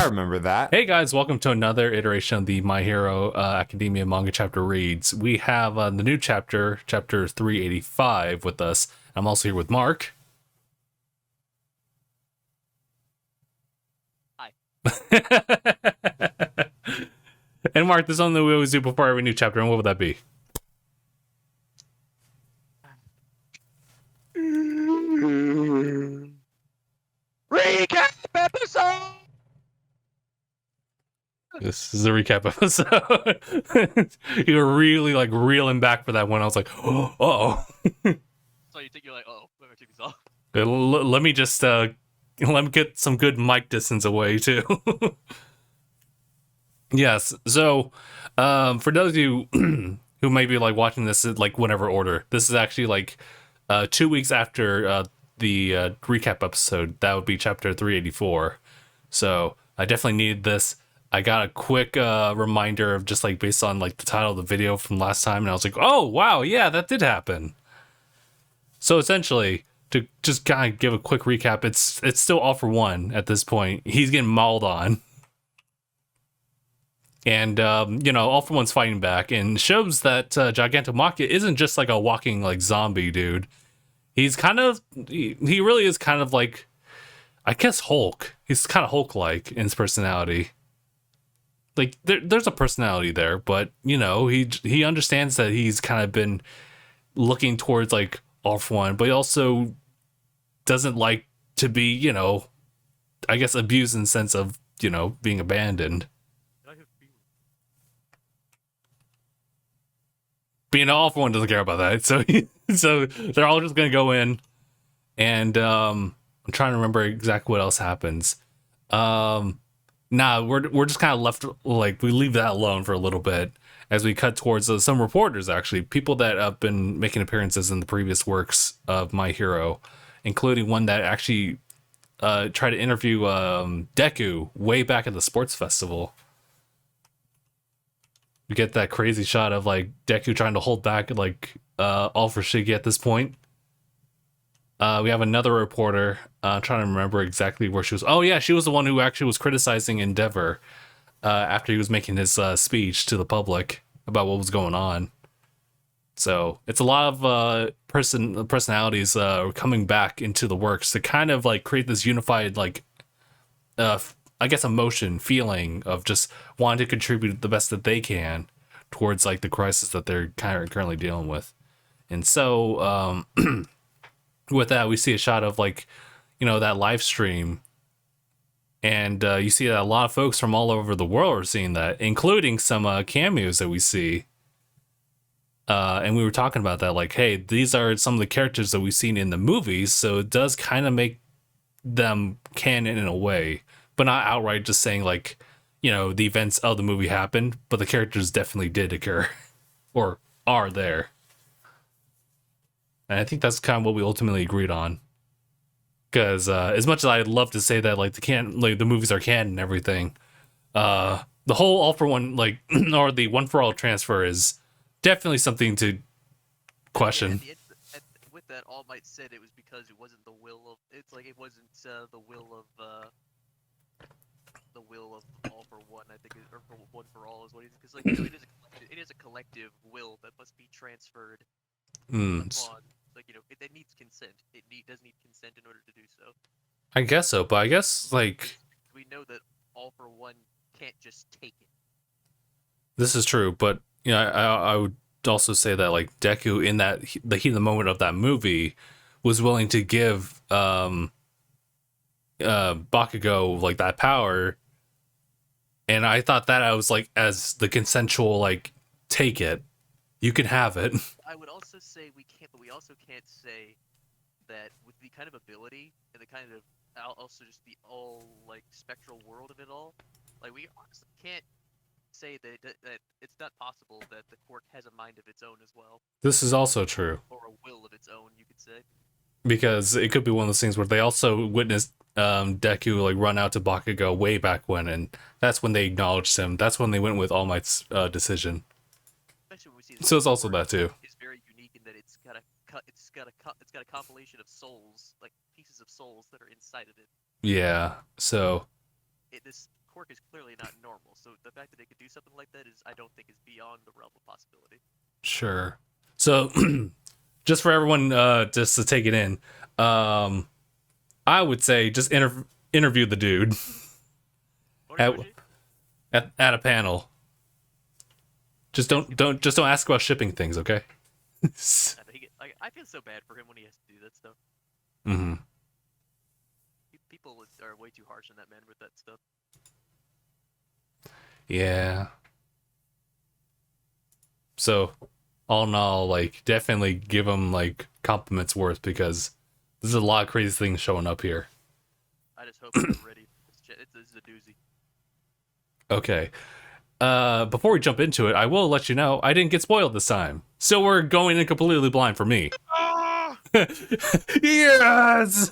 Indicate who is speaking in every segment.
Speaker 1: I remember that.
Speaker 2: Hey guys, welcome to another iteration of the My Hero Academia Manga Chapter Reads. We have the new chapter, chapter 385, with us. I'm also here with Mark.
Speaker 3: Hi.
Speaker 2: And Mark, there's something that we always do before every new chapter, and what would that be?
Speaker 3: Recap episode!
Speaker 2: This is a recap episode. You were really like reeling back for that one. I was like, oh.
Speaker 3: So you think you're like, oh, let me take this off.
Speaker 2: Let me just let me get some good mic distance away too. Yes. So, for those of you who may be like watching this in like whatever order, this is actually like 2 weeks after the recap episode. That would be chapter 384. So I definitely needed this. I got a quick reminder of just like based on like the title of the video from last time, and I was like, oh wow, yeah, that did happen. So essentially, to just kind of give a quick recap, it's still all for one at this point. He's getting mauled on. And, all for one's fighting back, and shows that Gigantomachia isn't just like a walking like zombie dude. He's kind of, he really is kind of like, I guess Hulk. He's kind of Hulk-like in his personality. Like there's a personality there, but he understands that he's kind of been looking towards like all for one, but he also doesn't like to be, I guess abused in the sense of, being abandoned. But all for one doesn't care about that, so they're all just gonna go in, and I'm trying to remember exactly what else happens. We're just kind of left, like we leave that alone for a little bit as we cut towards some reporters, actually people that have been making appearances in the previous works of My Hero, including one that actually tried to interview Deku way back at the sports festival. You get that crazy shot of like Deku trying to hold back like all for Shiggy at this point. We have another reporter trying to remember exactly where she was. Oh yeah, she was the one who actually was criticizing Endeavor after he was making his speech to the public about what was going on. So it's a lot of personalities coming back into the works to kind of like create this unified like I guess emotion feeling of just wanting to contribute the best that they can towards like the crisis that they're kind of currently dealing with. And so with that, we see a shot of like, that live stream, and you see that a lot of folks from all over the world are seeing that, including some cameos that we see. And we were talking about that, like, hey, these are some of the characters that we've seen in the movies, so it does kind of make them canon in a way, but not outright just saying like, the events of the movie happened, but the characters definitely did occur or are there. And I think that's kind of what we ultimately agreed on. Because as much as I'd love to say that like the movies are canon and everything, the whole all for one like or the one for all transfer is definitely something to question.
Speaker 3: Yeah, with that, All Might said it was because it wasn't the will of. It's like it wasn't the will of all for one. I think, or for one for all is what he's because like it is a collective will that must be transferred upon. Like it needs consent. Does need consent in order to do so.
Speaker 2: I guess so, but I guess like
Speaker 3: we know that all for one can't just take it.
Speaker 2: This is true, but I would also say that like Deku in the heat of the moment of that movie was willing to give Bakugo like that power, and I thought that I was like as the consensual like take it, you can have it.
Speaker 3: I would also say we can't, but we also can't say that with the kind of ability and the kind of also just the all like spectral world of it all, like we honestly can't say that it's not possible that the Quark has a mind of its own as well.
Speaker 2: This is also true,
Speaker 3: or a will of its own, you could say,
Speaker 2: because it could be one of those things where they also witnessed Deku like run out to Bakugo way back when, and that's when they acknowledged him. That's when they went with All Might's decision.
Speaker 3: Especially when we see
Speaker 2: so it's also that too.
Speaker 3: It's very unique in that it's got a compilation of souls, like pieces of souls that are inside of it.
Speaker 2: Yeah. So
Speaker 3: This quirk is clearly not normal. So the fact that they could do something like that I don't think is beyond the realm of possibility.
Speaker 2: Sure. So, just for everyone, just to take it in, I would say just interview the dude at,
Speaker 3: Horikoshi?
Speaker 2: at a panel. Just don't ask about shipping things, okay?
Speaker 3: I feel so bad for him when he has to do that stuff.
Speaker 2: Mm-hmm.
Speaker 3: People are way too harsh on that man with that stuff.
Speaker 2: Yeah. So, all in all, like, definitely give him like compliments worth, because there's a lot of crazy things showing up here.
Speaker 3: I just hope they're ready. This is a doozy.
Speaker 2: Okay. Before we jump into it, I will let you know I didn't get spoiled this time. So we're going in completely blind for me. Yes!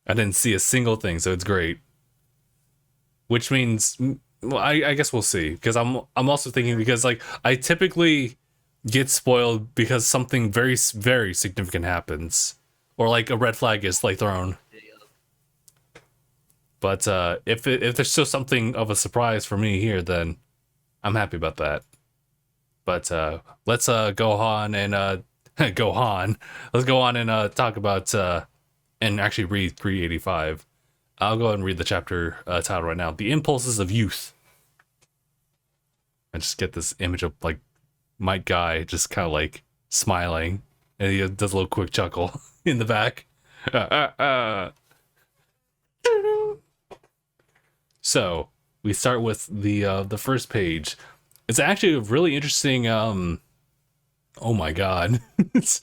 Speaker 2: I didn't see a single thing, so it's great. Which means, well, I guess we'll see. Because I'm also thinking, because like I typically get spoiled because something very, very significant happens, or like a red flag is like thrown. But if there's still something of a surprise for me here, then I'm happy about that. But let's go on and go on. Let's go on and talk about and actually read 385. I'll go ahead and read the chapter title right now: "The Impulses of Youth." I just get this image of like my guy just kind of like smiling, and he does a little quick chuckle in the back. So we start with the first page. It's actually a really interesting. Oh my god,
Speaker 3: That's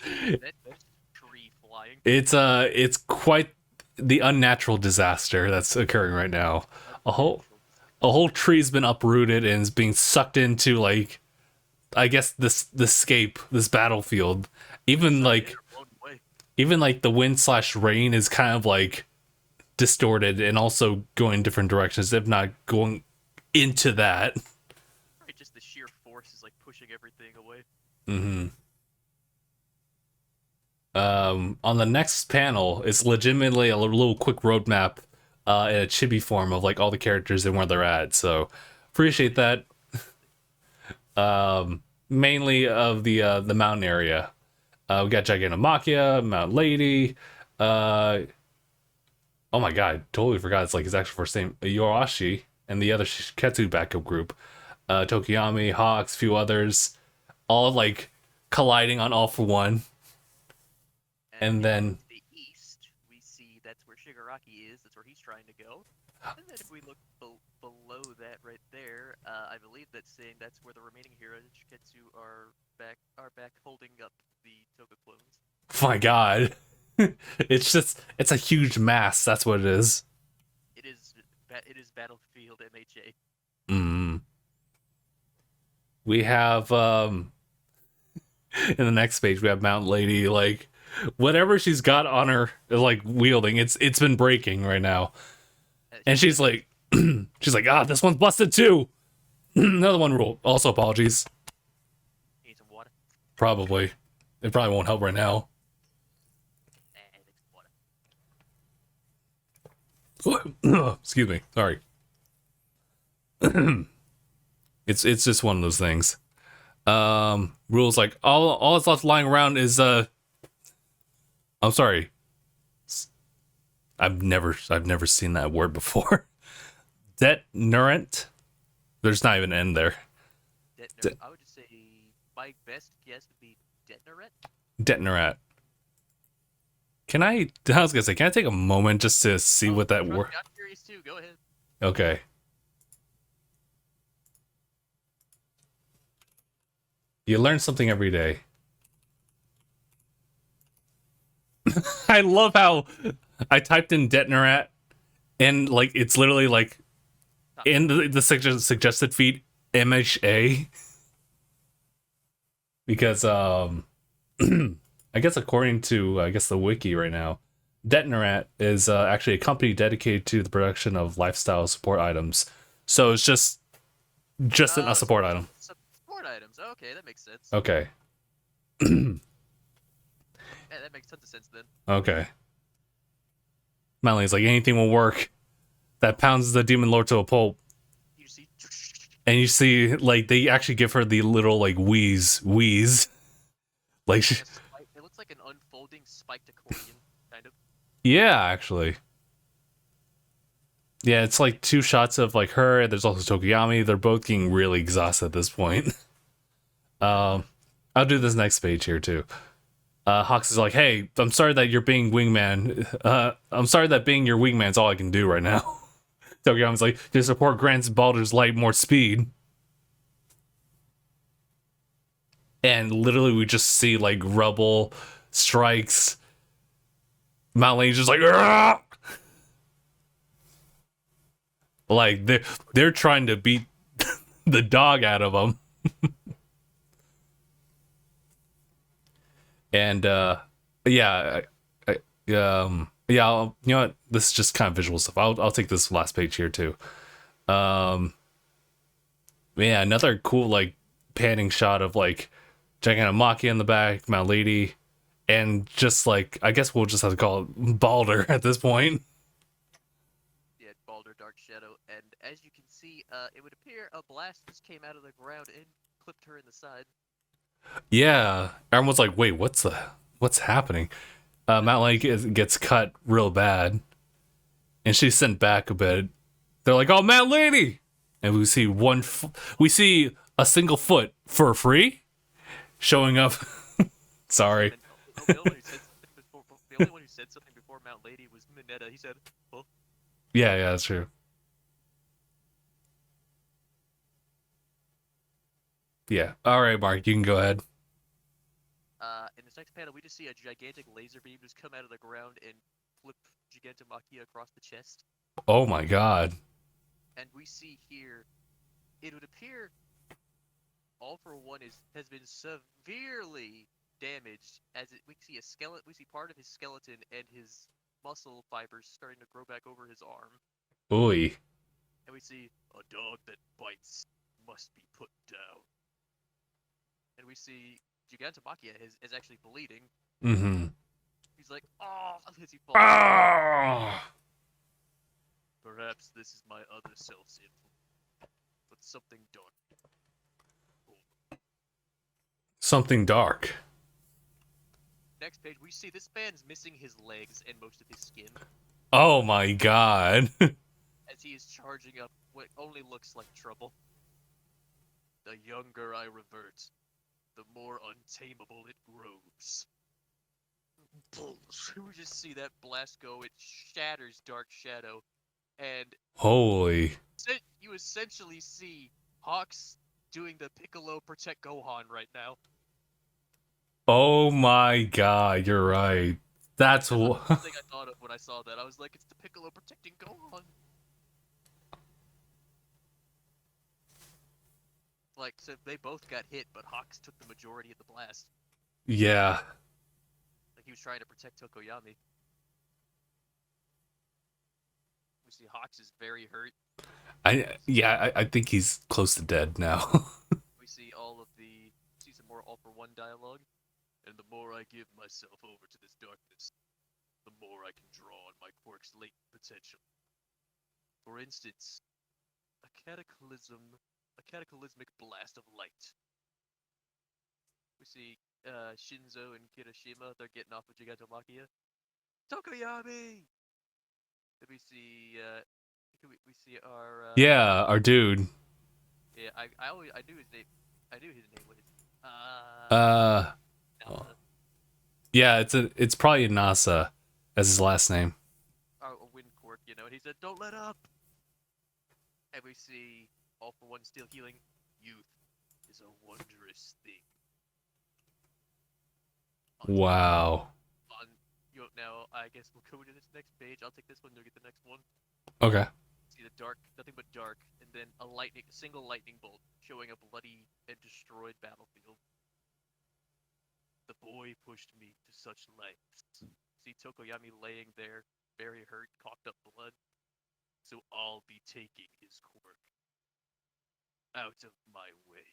Speaker 3: tree flying.
Speaker 2: it's quite the unnatural disaster that's occurring right now. A whole tree's been uprooted and is being sucked into, like, I guess this battlefield. Even like the wind/rain is kind of like distorted and also going different directions, if not going into that.
Speaker 3: Right, just the sheer force is like pushing everything away.
Speaker 2: Mm-hmm. On the next panel, it's legitimately a little quick roadmap in a chibi form of like all the characters and where they're at. So appreciate that. Mainly of the mountain area. We got Gigantomachia, Mount Lady. Oh my god, totally forgot it's like his actual first name, Yorashi, and the other Shiketsu backup group. Tokiyami, Hawks, few others, all like colliding on All for One. And then
Speaker 3: the east, we see that's where Shigaraki is. That's where he's trying to go. And then if we look below that right there, I believe that's saying that's where the remaining heroes Shiketsu are back holding up the Toga clones.
Speaker 2: oh my god. It's a huge mass, that's what it is.
Speaker 3: It is Battlefield MHA.
Speaker 2: We have in the next page we have Mount Lady, like whatever she's got on her like wielding, it's been breaking right now. And she's like this one's busted too. Another one rule. Also apologies.
Speaker 3: Need some water.
Speaker 2: Probably. It probably won't help right now. Excuse me. Sorry. it's just one of those things. Rules like all that's left lying around is I'm sorry. I've never seen that word before. Deterrent. There's not even an N there.
Speaker 3: I would just say my best guess would be Deterrent.
Speaker 2: Deterrent. I was gonna say, can I take a moment just to see what that word?
Speaker 3: I'm curious too. Go ahead.
Speaker 2: Okay. You learn something every day. I love how I typed in Deterrent and like it's literally like in the suggested feed MHA. Because I guess according to the wiki right now, Deterrent is actually a company dedicated to the production of lifestyle support items. So it's just a support item.
Speaker 3: Support items. Okay, that makes sense.
Speaker 2: Okay.
Speaker 3: Yeah, that makes tons of sense then.
Speaker 2: Okay. Melanie is like, anything will work. that pounds the demon lord to a pulp.
Speaker 3: You see,
Speaker 2: And you see, like, they actually give her the little, like, wheeze. Like,
Speaker 3: like a spike. It looks like an unfolding spiked accordion, kind of.
Speaker 2: yeah, actually. Yeah, it's like 2 shots of, like, her, and there's also Tokoyami. They're both getting really exhausted at this point. I'll do this next page here, too. Hawks is like, hey, I'm sorry that you're being wingman. I'm sorry that being your wingman's all I can do right now. Tokoyami's like, to support grants Baldur's Light more speed. And literally we just see like rubble strikes. Mount Lane's just like, Argh! Like they're trying to beat the dog out of him. And yeah, you know what? This is just kind of visual stuff. I'll take this last page here too. Yeah, another cool like panning shot of like Gigantomachia in the back, Mount Lady, and just like I guess we'll just have to call it Balder at this point.
Speaker 3: Yeah, Balder Dark Shadow, and as you can see, it would appear a blast just came out of the ground and clipped her in the side.
Speaker 2: Yeah, everyone's like, wait, what's happening? Mount Lady gets cut real bad, and she's sent back a bit. They're like, oh, Mount Lady, and we see we see a single foot for free showing up. Sorry.
Speaker 3: The only one who said something before Mount Lady was Mineta. He said, "Oh."
Speaker 2: Yeah, that's true. Yeah. All right, Mark, you can go ahead.
Speaker 3: In this next panel, we just see a gigantic laser beam just come out of the ground and flip Gigantomachia across the chest.
Speaker 2: Oh my god.
Speaker 3: And we see here, it would appear All for One has been severely damaged, as we see a skeleton. We see part of his skeleton and his muscle fibers starting to grow back over his arm.
Speaker 2: Oy.
Speaker 3: And we see a dog that bites must be put down. And we see Gigantomachia is actually bleeding.
Speaker 2: Mm-hmm.
Speaker 3: He's like, oh, as he falls.
Speaker 2: Ah!
Speaker 3: Perhaps this is my other self's influence, but something dark.
Speaker 2: Something dark.
Speaker 3: Next page, we see this man's missing his legs and most of his skin.
Speaker 2: Oh my god.
Speaker 3: As he is charging up what only looks like trouble. The younger I revert, the more untamable it grows. We just see that blast go, it shatters Dark Shadow, and
Speaker 2: Holy.
Speaker 3: you essentially see Hawks doing the Piccolo Protect Gohan right now.
Speaker 2: Oh my god, you're right. That's what
Speaker 3: the thing I thought of when I saw that. I was like, it's the Piccolo protecting Gohan. Like, so they both got hit, but Hawks took the majority of the blast.
Speaker 2: Yeah.
Speaker 3: Like he was trying to protect Tokoyami. We see Hawks is very hurt.
Speaker 2: I think he's close to dead now.
Speaker 3: We see some more All for One dialogue. And the more I give myself over to this darkness, the more I can draw on my quirk's latent potential. For instance, a cataclysmic blast of light. We see Shinzo and Kirishima, they're getting off of Gigantomachia. Tokoyami! Then we see our
Speaker 2: yeah, our dude.
Speaker 3: Yeah, I knew his name. I knew his name was
Speaker 2: Yeah, it's probably NASA as his last name.
Speaker 3: a wind quirk, you know, and he said, "Don't let up." And we see All for One still healing. Youth is a wondrous thing.
Speaker 2: Wow.
Speaker 3: Now I guess we'll go to this next page. I'll take this one. You'll get the next one.
Speaker 2: Okay.
Speaker 3: See the dark, nothing but dark, and then a single lightning bolt showing a bloody and destroyed battlefield. The boy pushed me to such lengths. See Tokoyami laying there, very hurt, coughed up blood. So I'll be taking his quirk out of my way.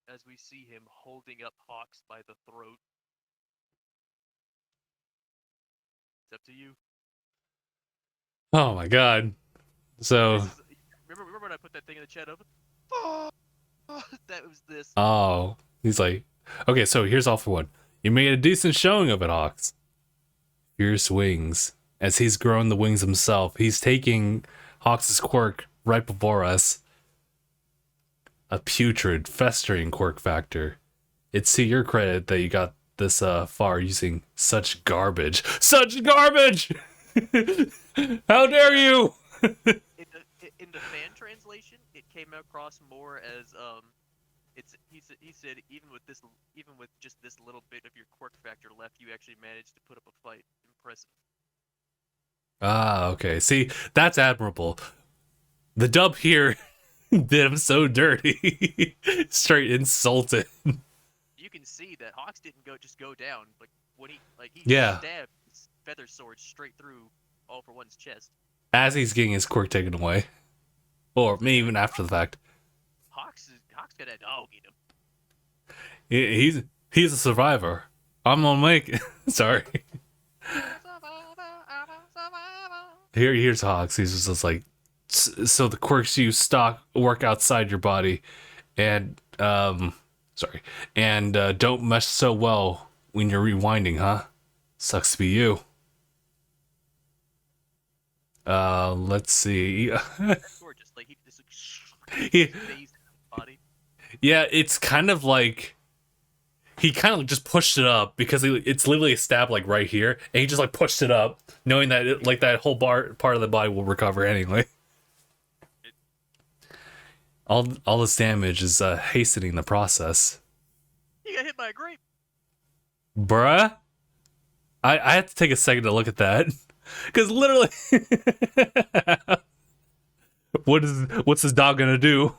Speaker 3: As we see him holding up Hawks by the throat. It's up to you.
Speaker 2: Oh my god. So,
Speaker 3: This is remember when I put that thing in the chat of oh, that was this.
Speaker 2: oh, he's like, okay, so here's all for one. You made a decent showing of it, Hawks. Fierce wings. As he's grown the wings himself, he's taking Hawks' quirk right before us. A putrid, festering quirk factor. It's to your credit that you got this far using such garbage. Such garbage! How dare you!
Speaker 3: In the fan translation, it came across more as he said even with just this little bit of your quirk factor left, you actually managed to put up a fight. Impressive.
Speaker 2: Ah, okay. See, that's admirable. The dub here did him so dirty. Straight insulted.
Speaker 3: You can see that Hawks didn't go down, like when he
Speaker 2: Yeah.
Speaker 3: stabbed his feather sword straight through All for One's chest.
Speaker 2: As he's getting his quirk taken away. Or maybe even after the fact.
Speaker 3: Hawks got a dog in him.
Speaker 2: He's a survivor. I'm gonna make it. Sorry. Here's Hawks. He's just like, so the quirks you stock work outside your body, and sorry, and don't mesh so well when you're rewinding, huh? Sucks to be you. Let's see.
Speaker 3: That's gorgeous. Like he just
Speaker 2: He-
Speaker 3: phased in his body.
Speaker 2: Yeah, it's kind of like he kind of just pushed it up because it's literally a stab like right here, and he just like pushed it up, knowing that like that whole part of the body will recover anyway. All this damage is hastening the process.
Speaker 3: He got hit by a grape.
Speaker 2: Bruh, I have to take a second to look at that because literally, what's this dog gonna do?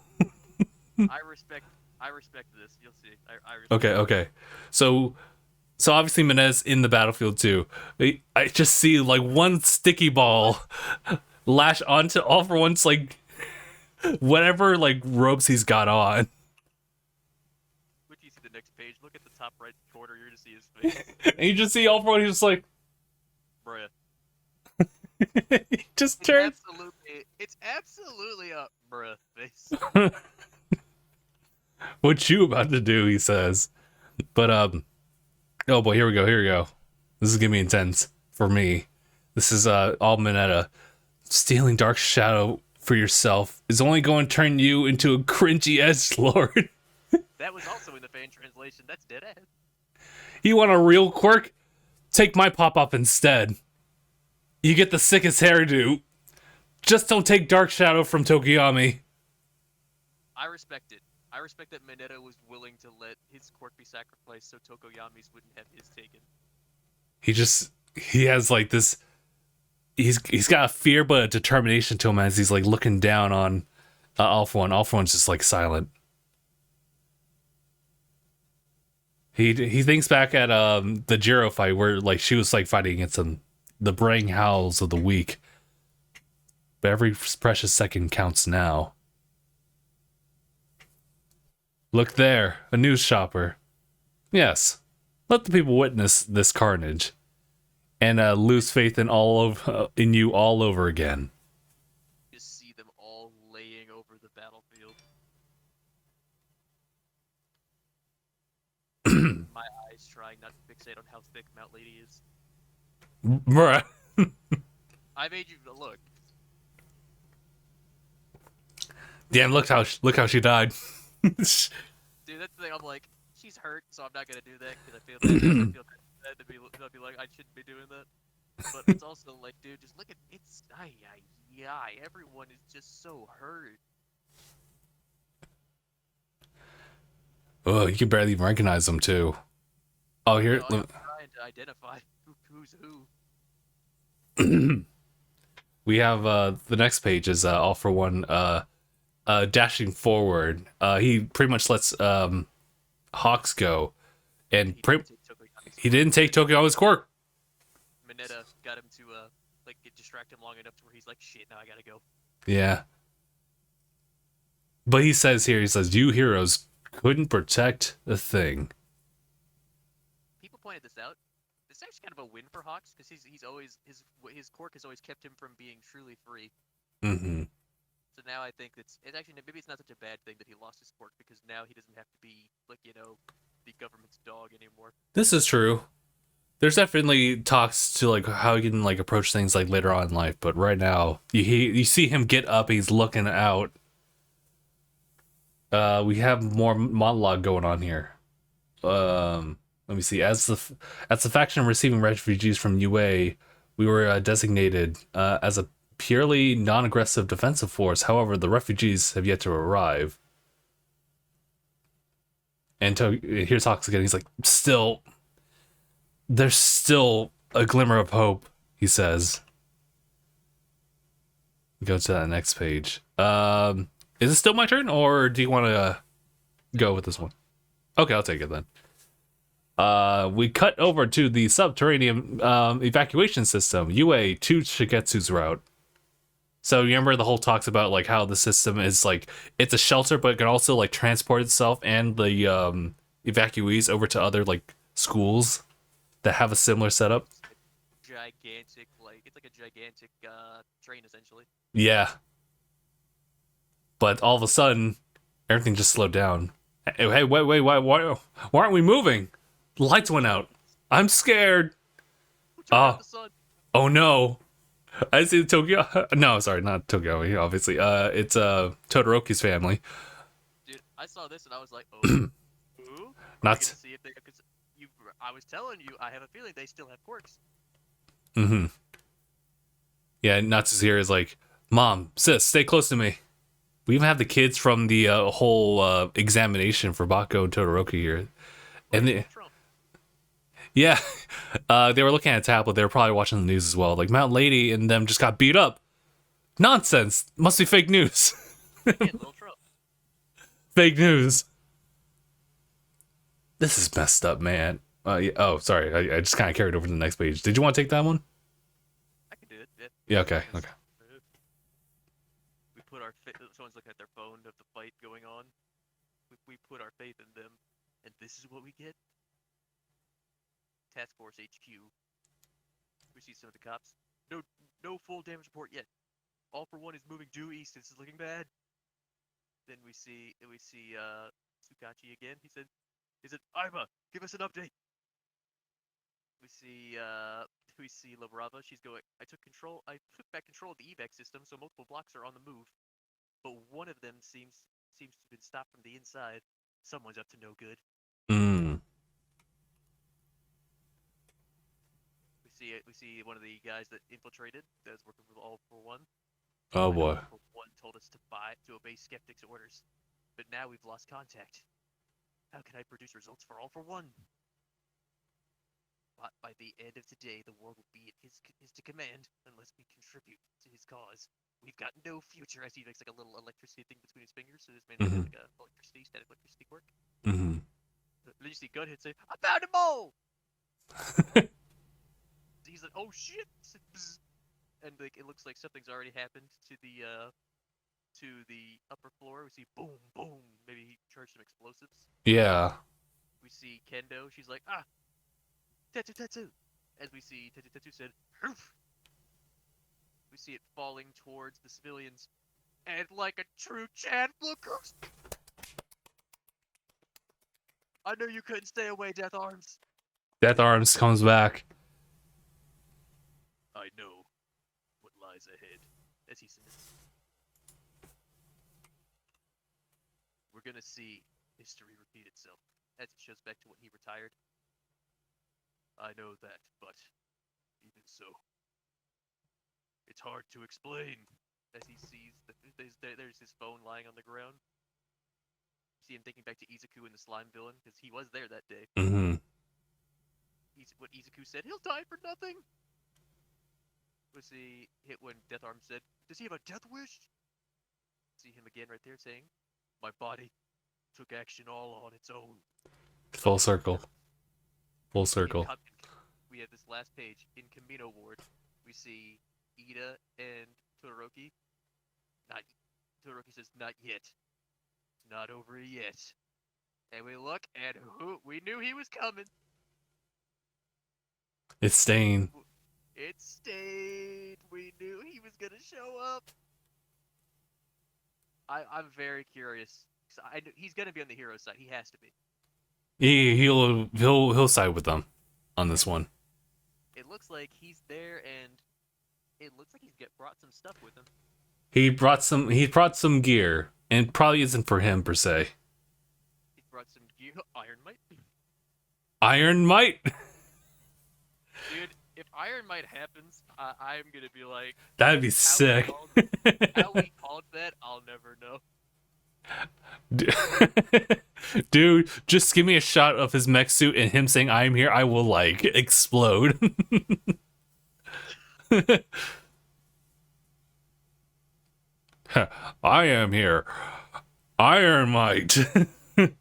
Speaker 3: I respect this. You'll see. I respect
Speaker 2: Okay. So obviously Menez in the battlefield too. I just see like one sticky ball lash onto All for One's like whatever like robes he's got on.
Speaker 3: Wait till you see the next page. Look at the top right corner. You're gonna see his face.
Speaker 2: And you just see All for One, he's just like
Speaker 3: Bruh.
Speaker 2: he just turns.
Speaker 3: It's absolutely a bruh face.
Speaker 2: What you about to do, he says. But oh boy, here we go. This is gonna be intense for me. This is all Mineta. Stealing Dark Shadow for yourself is only going to turn you into a cringy edgelord.
Speaker 3: That was also in the fan translation. That's dead ass.
Speaker 2: You want a real quirk? Take my pop-up instead. You get the sickest hairdo. Just don't take Dark Shadow from Tokiyami.
Speaker 3: I respect it. I respect that Mineta was willing to let his quirk be sacrificed so Tokoyami's wouldn't have his taken.
Speaker 2: He has like this. He's got a fear but a determination to him as he's like looking down on All for One. All for One's just like silent. He thinks back at the Jiro fight where like she was like fighting against him, the braying howls of the weak. But every precious second counts now. Look there, a news shopper. Yes, let the people witness this carnage, and lose faith in in you all over again.
Speaker 3: Just see them all laying over the battlefield. My eyes trying not to fixate on how thick Mount Lady is.
Speaker 2: Bruh.
Speaker 3: I made you look.
Speaker 2: Damn! Look how she died.
Speaker 3: Dude, that's the thing. I'm like, she's hurt, so I'm not gonna do that because I feel bad to be like I shouldn't be doing that. But it's also like, dude, just look at it's everyone is just so hurt.
Speaker 2: Oh, you can barely even recognize them too. Oh, here.
Speaker 3: I'm trying to identify who's who.
Speaker 2: We have the next page is All for One dashing forward. He pretty much lets Hawks go, and he didn't take Tokyo's quirk.
Speaker 3: Mineta got him to distract him long enough to where he's like, shit, now I gotta go.
Speaker 2: Yeah. But he says you heroes couldn't protect a thing.
Speaker 3: People pointed this out. This is actually kind of a win for Hawks because he's always his quirk has always kept him from being truly free.
Speaker 2: Mm-hmm.
Speaker 3: So now I think it's actually maybe it's not such a bad thing that he lost his quirk because now he doesn't have to be like the government's dog anymore.
Speaker 2: This is true. There's definitely talks to like how he can like approach things like later on in life, but right now you see him get up, he's looking out. We have more monologue going on here. Let me see. As the faction receiving refugees from UA, we were designated as a purely non-aggressive defensive force. However, the refugees have yet to arrive. And here talks again. He's like, still, there's still a glimmer of hope. He says. Go to that next page. Is it still my turn, or do you want to go with this one? Okay, I'll take it then. We cut over to the subterranean evacuation system, UA to Shigetsu's route. So you remember the whole talks about like how the system is like it's a shelter, but it can also like transport itself and the evacuees over to other like schools that have a similar setup.
Speaker 3: Gigantic, like it's like a gigantic train essentially.
Speaker 2: Yeah, but all of a sudden, everything just slowed down. Hey, wait, why aren't we moving? The lights went out. I'm scared.
Speaker 3: Who turned
Speaker 2: Oh,
Speaker 3: out the sun?
Speaker 2: oh no. I see Tokyo. No, sorry, not Tokyo. Obviously, it's Todoroki's family.
Speaker 3: Dude, I saw this and I was like, oh, who? Are we
Speaker 2: Not.
Speaker 3: gonna see if they? Because I was telling you, I have a feeling they still have quirks.
Speaker 2: Mm-hmm. Yeah, Natsusira is like, Mom, sis, stay close to me. We even have the kids from the whole examination for Bako and Todoroki here, and
Speaker 3: Like Trump.
Speaker 2: yeah, they were looking at a tablet. They were probably watching the news as well. Like Mount Lady and them just got beat up. Nonsense. Must be fake news.
Speaker 3: Yeah, little Trump.
Speaker 2: Fake news. This is messed up, man. Yeah, oh, sorry. I just kind of carried over to the next page. Did you want to take that one?
Speaker 3: I can do it. Yeah.
Speaker 2: Yeah. Okay. Okay.
Speaker 3: We put our someone's looking at their phone of the fight going on. We put our faith in them, and this is what we get. Task Force HQ. We see some of the cops. No full damage report yet. All for One is moving due east. This is looking bad. Then we see Tsukachi again. He said, Aiba, give us an update. We see Labrava. She's going. I took back control of the evac system, so multiple blocks are on the move, but one of them seems to have been stopped from the inside. Someone's up to no good.
Speaker 2: Mm.
Speaker 3: We see one of the guys that infiltrated that's working for All for One.
Speaker 2: Oh boy.
Speaker 3: All for One told us to obey skeptics' orders, but now we've lost contact. How can I produce results for All for One? But by the end of today, the world will be at his command unless we contribute to his cause. We've got no future. As he makes like a little electricity thing between his fingers, so this man has like a static electricity quirk.
Speaker 2: Mm-hmm.
Speaker 3: Then you see Gunhead say, "I found them all." He's like, "Oh shit!" And like it looks like something's already happened to the upper floor. We see boom, boom. Maybe he charged some explosives.
Speaker 2: Yeah.
Speaker 3: We see Kendo. She's like, Tetsu. As we see Tetsu said, Hoof. We see it falling towards the civilians, and like a true Chan, look who's... I knew you couldn't stay away, Death Arms.
Speaker 2: Death Arms comes back.
Speaker 3: I know what lies ahead, as he says. We're gonna see history repeat itself, as it shows back to when he retired. I know that, but even so, it's hard to explain. As he sees there's his phone lying on the ground. See him thinking back to Izuku and the slime villain, because he was there that day.
Speaker 2: Mm-hmm.
Speaker 3: What Izuku said, he'll die for nothing. Was he hit when Death Arm said, does he have a death wish? See him again right there saying, my body took action all on its own.
Speaker 2: Full circle. Full circle.
Speaker 3: We have this last page in Kamino Ward. We see Ida and Todoroki. Todoroki says, not yet. It's not over yet. And we look at who we knew he was coming.
Speaker 2: It's Stain.
Speaker 3: It stayed. We knew he was gonna show up. I'm very curious. 'Cause he's gonna be on the hero side. He has to be.
Speaker 2: He'll side with them on this one.
Speaker 3: It looks like he's there, and it looks like he's brought some stuff with him.
Speaker 2: He brought some gear, and probably isn't for him per se.
Speaker 3: He brought some gear. Iron Might.
Speaker 2: Iron Might.
Speaker 3: Dude, if Iron Might happens, I'm gonna be like,
Speaker 2: That'd be sick.
Speaker 3: How we called that, I'll never know.
Speaker 2: Dude, just give me a shot of his mech suit and him saying "I'm here." I will like explode. I am here, Iron Might.
Speaker 3: Iron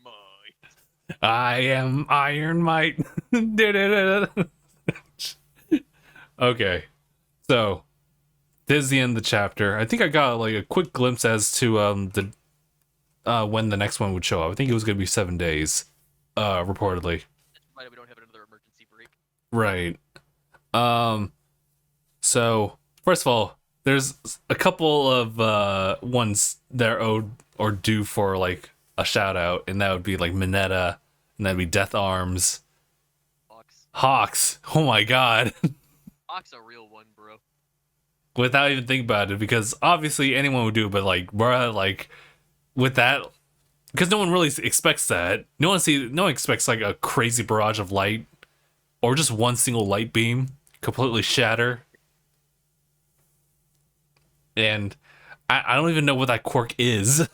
Speaker 3: Might.
Speaker 2: I am Iron Might. Okay, so this is the end of the chapter. I think I got like a quick glimpse as to the when the next one would show up. I think it was gonna be 7 days, reportedly.
Speaker 3: That's why we don't have another emergency break.
Speaker 2: Right. So first of all, there's a couple of ones that are owed or due for like a shout out, and that would be like Mineta, and that'd be Death Arms. Hawks. Oh my god.
Speaker 3: Hawk's a real one, bro.
Speaker 2: Without even thinking about it, because obviously anyone would do it, but like, bruh, like with that, because no one really expects that. No one expects like a crazy barrage of light, or just one single light beam completely shatter. And I don't even know what that quirk is.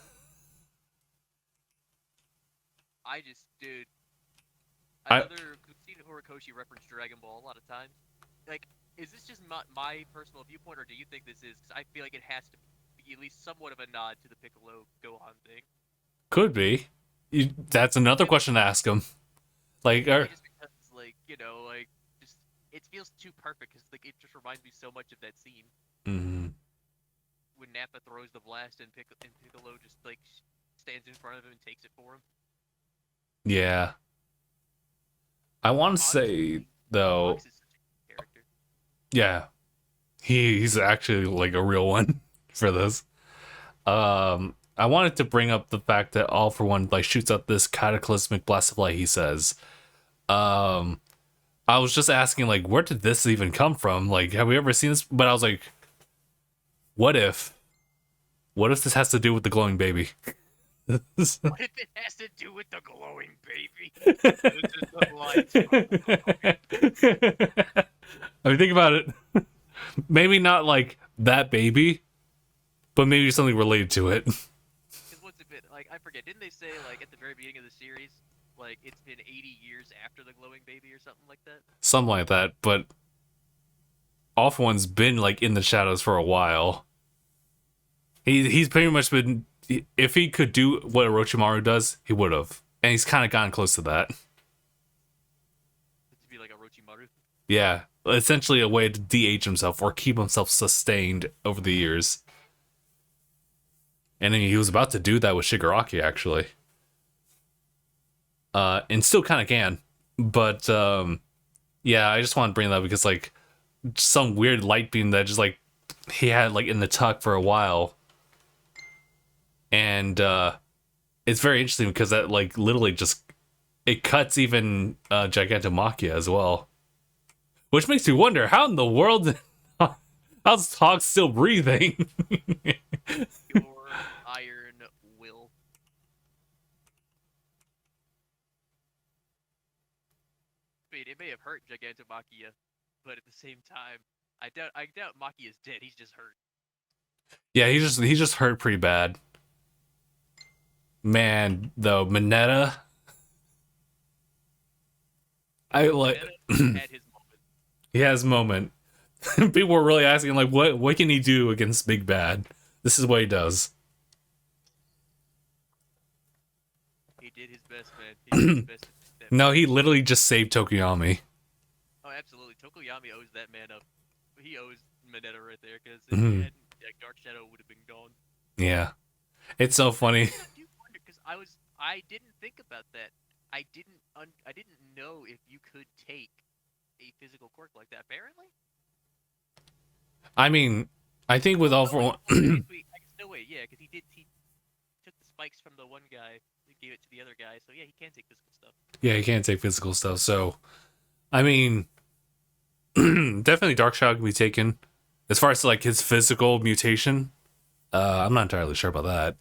Speaker 3: Dude,
Speaker 2: We've
Speaker 3: seen Horikoshi reference Dragon Ball a lot of times. Like, is this just my personal viewpoint, or do you think this is? Because I feel like it has to be at least somewhat of a nod to the Piccolo Gohan thing.
Speaker 2: Could be. That's another question to ask him. Like,
Speaker 3: just because, like, just it feels too perfect because like it just reminds me so much of that scene.
Speaker 2: Mm-hmm.
Speaker 3: When Nappa throws the blast and Piccolo just like stands in front of him and takes it for him.
Speaker 2: Yeah. I want to say though. Yeah, he's actually like a real one for this. I wanted to bring up the fact that All for One like shoots out this cataclysmic blast of light. He says, I was just asking like, where did this even come from? Like, have we ever seen this? But I was like, what if this has to do with the glowing baby?
Speaker 3: What if it has to do with the glowing baby?
Speaker 2: I mean, think about it. Maybe not like that baby, but maybe something related to it.
Speaker 3: Because what's it been? Like, I forget. Didn't they say, like, at the very beginning of the series, like, it's been 80 years after the glowing baby or something like that?
Speaker 2: Something like that, but All for One's been, like, in the shadows for a while. He's pretty much been... If he could do what Orochimaru does, he would have. And he's kind of gotten close to that.
Speaker 3: To be like Orochimaru?
Speaker 2: Yeah. Essentially a way to de-age himself or keep himself sustained over the years. And then he was about to do that with Shigaraki, actually. And still kind of can. But, yeah, I just want to bring that up because, like, some weird light beam that just, like, he had, like, in the tuck for a while. And, it's very interesting because that, like, literally just... It cuts even Gigantomachia as well. Which makes me wonder, how in the world... How's Hawk still breathing?
Speaker 3: Your iron will. I mean, it may have hurt Gigantomachia, but at the same time, I doubt Machia's dead. He's just hurt.
Speaker 2: Yeah, he just hurt pretty bad. Man, though, Mineta... I like...
Speaker 3: Mineta had his moment.
Speaker 2: He has a moment. People were really asking, like, what can he do against Big Bad? This is what he does.
Speaker 3: He did his best, man. He did his best.
Speaker 2: No, he literally just saved Tokoyami.
Speaker 3: Oh, absolutely. Tokoyami owes that man up. He owes Mineta right there, because if he hadn't, Dark Shadow would have been gone.
Speaker 2: Yeah. It's so funny.
Speaker 3: I do wonder, because I didn't think about that. I didn't know if you could take a physical quirk like that. Apparently.
Speaker 2: I mean, I think with all
Speaker 3: Oh,
Speaker 2: for
Speaker 3: wait,
Speaker 2: one,
Speaker 3: oh, wait, wait, I guess, no way, yeah, because he took the spikes from the one guy, and gave it to the other guy, so yeah, he can take physical stuff.
Speaker 2: yeah, he can't take physical stuff. So I mean, definitely Dark Shadow can be taken. As far as like his physical mutation, I'm not entirely sure about that.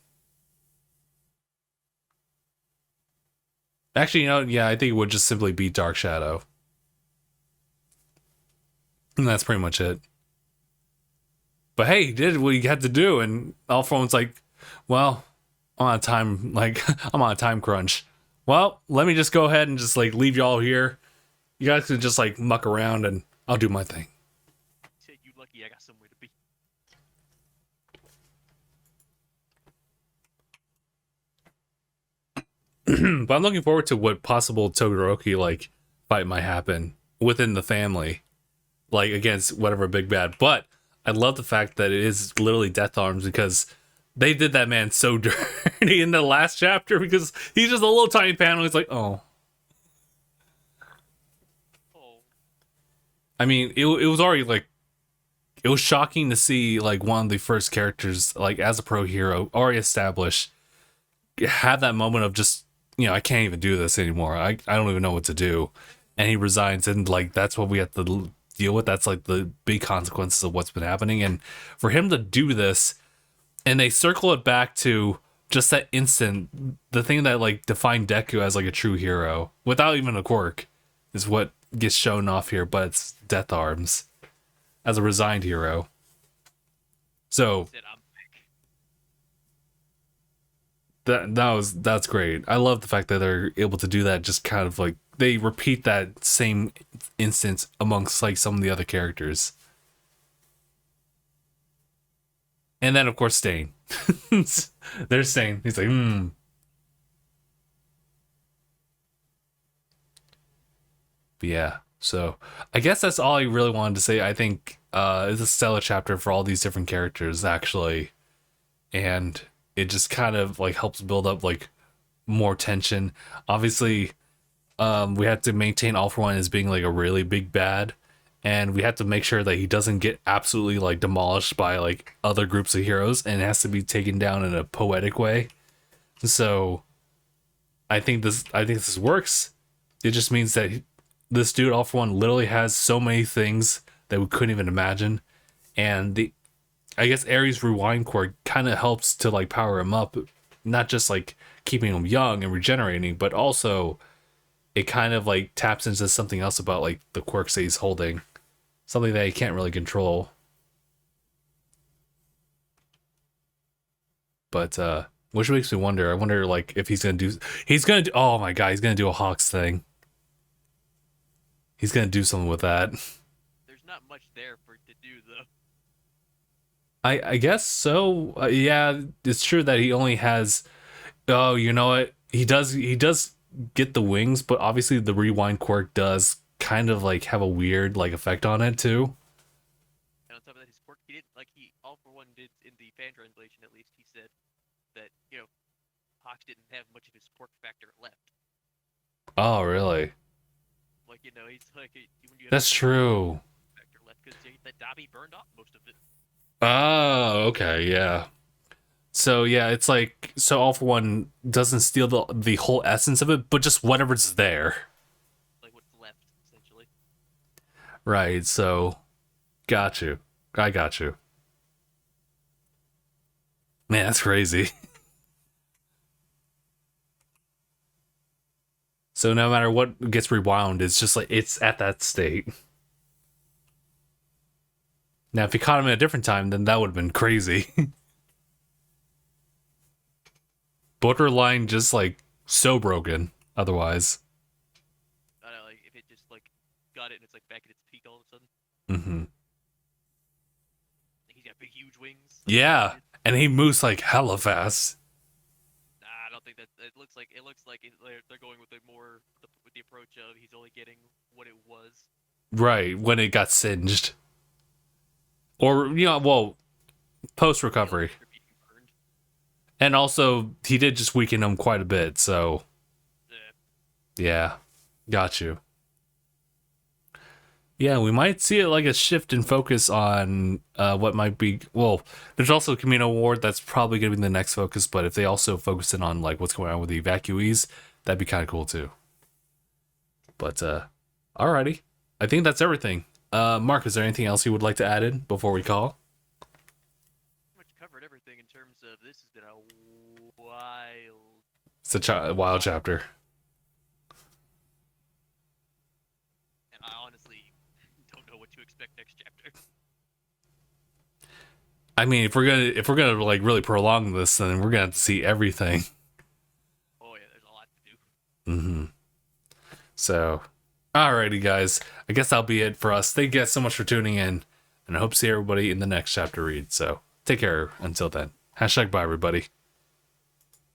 Speaker 2: Actually, yeah, I think it would just simply be Dark Shadow, and that's pretty much it. But hey, he did what he had to do, and All For One's like, well, I'm on a time, like I'm on a time crunch. Well, let me just go ahead and just like leave y'all here. You guys can just like muck around, and I'll do my thing.
Speaker 3: He said, "You lucky, I got somewhere to be."
Speaker 2: But I'm looking forward to what possible Todoroki like fight might happen within the family, like against whatever big bad. But I love the fact that it is literally Death Arms because they did that man so dirty in the last chapter because he's just a little tiny panel. He's like, oh.
Speaker 3: Oh,
Speaker 2: I mean, it was already like it was shocking to see like one of the first characters like as a pro hero already established have that moment of just I can't even do this anymore. I don't even know what to do, and he resigns, and like that's what we have to deal with. That's like the big consequences of what's been happening, and for him to do this, and they circle it back to just that instant, the thing that like defined Deku as like a true hero without even a quirk, is what gets shown off here. But it's Death Arms as a resigned hero.
Speaker 3: he
Speaker 2: So
Speaker 3: said, "I'm back."
Speaker 2: that's great. I love the fact that they're able to do that. Just kind of like they repeat that same instance amongst like some of the other characters, and then of course Stain. They're Stain. He's like, But yeah. So I guess that's all I really wanted to say. I think it's a stellar chapter for all these different characters actually, and it just kind of like helps build up like more tension. Obviously, we had to maintain All For One as being like a really big bad, and we had to make sure that he doesn't get absolutely like demolished by like other groups of heroes, and it has to be taken down in a poetic way. So I think this works. It just means that this dude All For One literally has so many things that we couldn't even imagine, and the I guess Ares rewind cord kind of helps to like power him up, not just like keeping him young and regenerating, but also it kind of like taps into something else about like the quirks that he's holding, something that he can't really control. But which makes me wonder. I wonder like if he's gonna do. Oh my god, he's gonna do a Hawks thing. He's gonna do something with that.
Speaker 3: There's not much there for it to do, though.
Speaker 2: I guess so. Yeah, it's true that he only has. Oh, you know what? He does get the wings, but obviously the rewind quirk does kind of like have a weird like effect on it too.
Speaker 3: And on top of that, his quirk, he didn't like he All For One did in the fan translation at least. He said that Hawks didn't have much of his quirk factor left.
Speaker 2: Oh, really?
Speaker 3: Like he's like when you have
Speaker 2: That's true.
Speaker 3: factor left because that Dobby burned off most of it.
Speaker 2: Oh, okay, yeah. So yeah, it's like so All For One doesn't steal the whole essence of it, but just whatever's there.
Speaker 3: Like what's left essentially.
Speaker 2: Right. So got you. I got you. Man, that's crazy. So no matter what gets rewound, it's just like it's at that state. Now, if you caught him at a different time, then that would have been crazy. Borderline just like so broken otherwise.
Speaker 3: I don't know, like if it just like got it and it's like back at its peak all of a sudden.
Speaker 2: Mm-hmm.
Speaker 3: Like, he's got big huge wings.
Speaker 2: Yeah. And he moves like hella fast.
Speaker 3: Nah, I don't think that it looks like they're going with with the approach of he's only getting what it was.
Speaker 2: Right. When it got singed. Or, well, post recovery.
Speaker 3: They're being burned.
Speaker 2: And also, he did just weaken him quite a bit, so.
Speaker 3: Yeah.
Speaker 2: Yeah. Got you. Yeah, we might see it like a shift in focus on what might be. Well, there's also Camino Ward that's probably going to be the next focus, but if they also focus in on like what's going on with the evacuees, that'd be kind of cool too. But alrighty, I think that's everything. Mark, is there anything else you would like to add in before we call?
Speaker 3: Pretty much covered everything in terms of this has been a wild.
Speaker 2: It's a wild chapter.
Speaker 3: And I honestly don't know what to expect next chapter.
Speaker 2: I mean, if we're gonna like really prolong this, then we're gonna have to see everything.
Speaker 3: Oh yeah, there's a lot to do.
Speaker 2: Mm-hmm. So, alrighty, guys. I guess that'll be it for us. Thank you guys so much for tuning in, and I hope to see everybody in the next chapter read. So, take care until then. # bye, everybody.